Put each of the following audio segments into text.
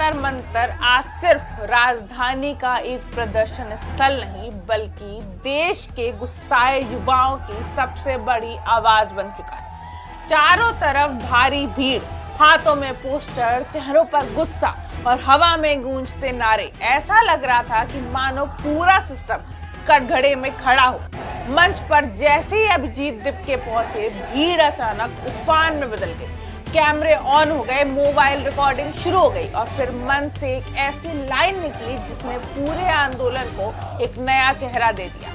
जंतर मंतर आज सिर्फ राजधानी का एक प्रदर्शन स्थल नहीं बल्कि देश के गुस्साए युवाओं की सबसे बड़ी आवाज बन चुका है। चारों तरफ भारी भीड़, हाथों में पोस्टर, चेहरों पर गुस्सा और हवा में गूंजते नारे। ऐसा लग रहा था कि मानो पूरा सिस्टम कटघरे में खड़ा हो। मंच पर जैसे ही अभिजीत दीपके पहुंचे, भीड़ अचानक उफान में बदल गई। कैमरे ऑन हो गए, मोबाइल रिकॉर्डिंग शुरू हो गई और फिर मन से एक ऐसी लाइन निकली जिसने पूरे आंदोलन को एक नया चेहरा दे दिया।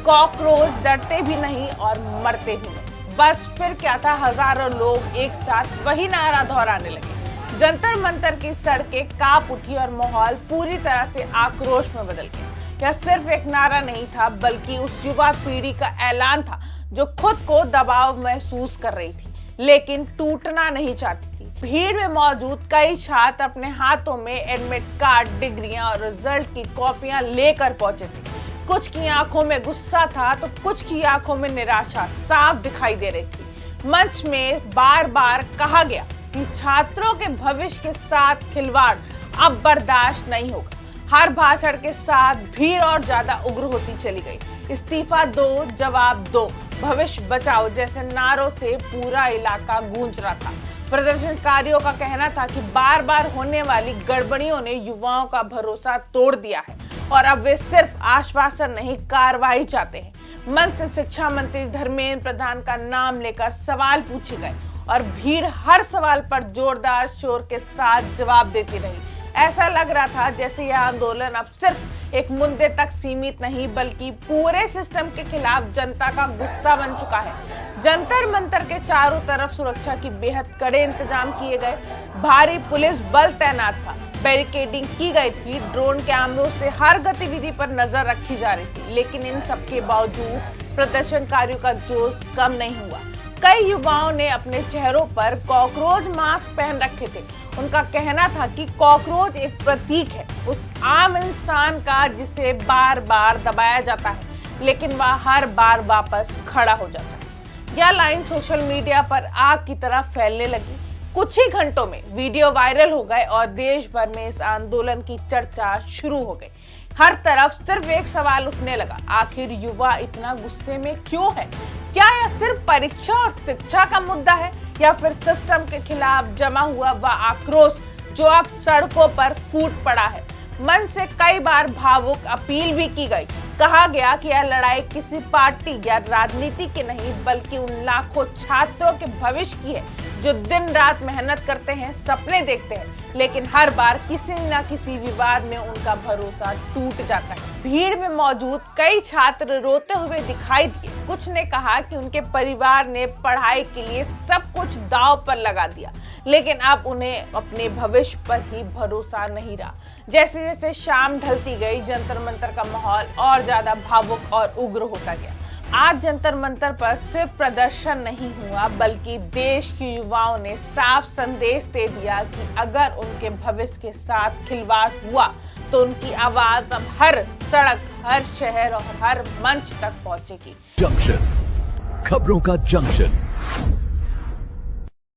कॉकरोच डरते भी नहीं और मरते भी नहीं। बस फिर क्या था, हजारों लोग एक साथ वही नारा दोहराने लगे। जंतर मंतर की सड़कें कांप उठी और माहौल पूरी तरह से आक्रोश में बदल गया। यह सिर्फ एक नारा नहीं था बल्कि उस युवा पीढ़ी का ऐलान था जो खुद को दबाव महसूस कर रही थी लेकिन टूटना नहीं चाहती थी। भीड़ में मौजूद कई छात्र अपने हाथों में एडमिट कार्ड, डिग्रियां और रिजल्ट की कॉपियां लेकर पहुंचे थे। कुछ की आंखों में गुस्सा था तो कुछ की आंखों में निराशा साफ दिखाई दे रही थी। मंच में बार बार कहा गया कि छात्रों के भविष्य के साथ खिलवाड़ अब बर्दाश्त नहीं होगा। हर भाषण के साथ भीड़ और ज्यादा उग्र होती चली गई। इस्तीफा दो, जवाब दो, भविष्य बचाओ जैसे नारों से पूरा इलाका गूंज रहा था। प्रदर्शनकारियों का कहना था कि बार बार होने वाली गड़बड़ियों ने युवाओं का भरोसा तोड़ दिया है और अब वे सिर्फ आश्वासन नहीं, कार्रवाई चाहते हैं। मंच से शिक्षा मंत्री धर्मेंद्र प्रधान का नाम लेकर सवाल पूछे गए और भीड़ हर सवाल पर जोरदार शोर के साथ जवाब देती रही। ऐसा लग रहा था जैसे यह आंदोलन अब सिर्फ एक मुद्दे तक सीमित नहीं बल्कि पूरे सिस्टम के खिलाफ जनता का गुस्सा बन चुका है। जंतर मंतर के चारों तरफ सुरक्षा की बेहद कड़े इंतजाम किए गए। भारी पुलिस बल तैनात था, बैरिकेडिंग की गई थी, ड्रोन कैमरों से हर गतिविधि पर नजर रखी जा रही थी। लेकिन इन सबके बावजूद प्रदर्शनकारियों का जोश कम नहीं हुआ। कई युवाओं ने अपने चेहरों पर कॉकरोच मास्क पहन रखे थे। उनका कहना था कि कॉकरोच एक प्रतीक है उस आम इंसान का जिसे बार बार दबाया जाता है लेकिन वह हर बार वापस खड़ा हो जाता है। यह लाइन सोशल मीडिया पर आग की तरह फैलने लगी। कुछ ही घंटों में वीडियो वायरल हो गए और देश भर में इस आंदोलन की चर्चा शुरू हो गई। हर तरफ सिर्फ एक सवाल उठने लगा, आखिर युवा इतना गुस्से में क्यों है? क्या यह सिर्फ परीक्षा और शिक्षा का मुद्दा है या फिर सिस्टम के खिलाफ जमा हुआ वह आक्रोश जो अब सड़कों पर फूट पड़ा है? मन से कई बार भावुक अपील भी की गई। कहा गया कि यह लड़ाई किसी पार्टी या राजनीति की नहीं बल्कि उन लाखों छात्रों के भविष्य की है जो दिन रात मेहनत करते हैं, सपने देखते हैं लेकिन हर बार किसी न किसी विवाद में उनका भरोसा टूट जाता है। भीड़ में मौजूद कई छात्र रोते हुए दिखाई दिए। कुछ ने कहा कि उनके परिवार ने पढ़ाई के लिए सब कुछ दांव पर लगा दिया लेकिन अब उन्हें अपने भविष्य पर ही भरोसा नहीं रहा। जैसे जैसे शाम ढलती गई, जंतर मंतर का माहौल और ज्यादा भावुक और उग्र होता गया। आज जंतर मंतर पर सिर्फ प्रदर्शन नहीं हुआ बल्कि देश के युवाओं ने साफ संदेश दे दिया कि अगर उनके भविष्य के साथ खिलवाड़ हुआ तो उनकी आवाज अब हर सड़क, हर शहर और हर मंच तक पहुंचेगी। जंक्शन, खबरों का जंक्शन।